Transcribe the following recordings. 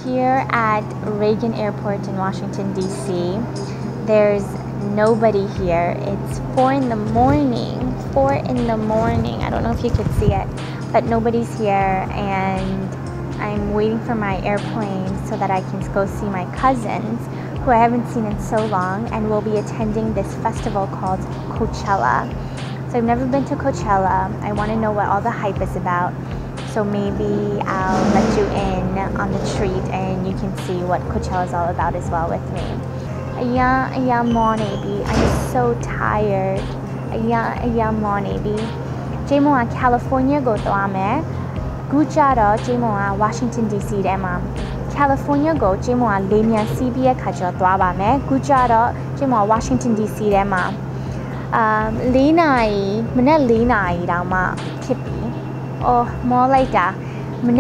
here at Reagan Airport in Washington, D.C. There's nobody here. It's 4 in the morning. 4 in the morning. I don't know if you could see it, but nobody's here, and I'm waiting for my airplane so that I can go see my cousins, who I haven't seen in so long, and we'll be attending this festival called Coachella. So I've never been to Coachella. I want to know what all the hype is about. So maybe I'll let you in on the treat and you can see what Coachella is all about as well with me. I'm so tired. Jamo California go to ame. Gucharo Jamo Washington DC dema. California go Jamo Lemia CBA kajo dwaba me. Gucharo Jamo Washington DC dema. Lena dama kipi. Oh, more like that. The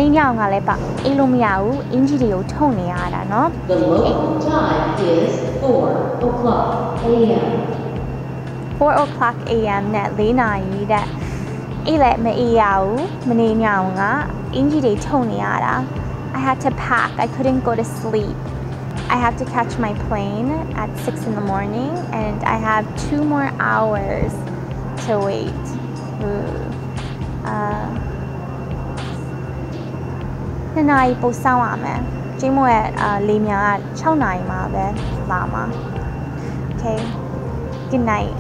local time is 4 o'clock a.m. 4 o'clock a.m. net Lena that I had to pack. I couldn't go to sleep. I have to catch my plane at 6 in the morning, and I have 2 more hours to wait. Okay, good night.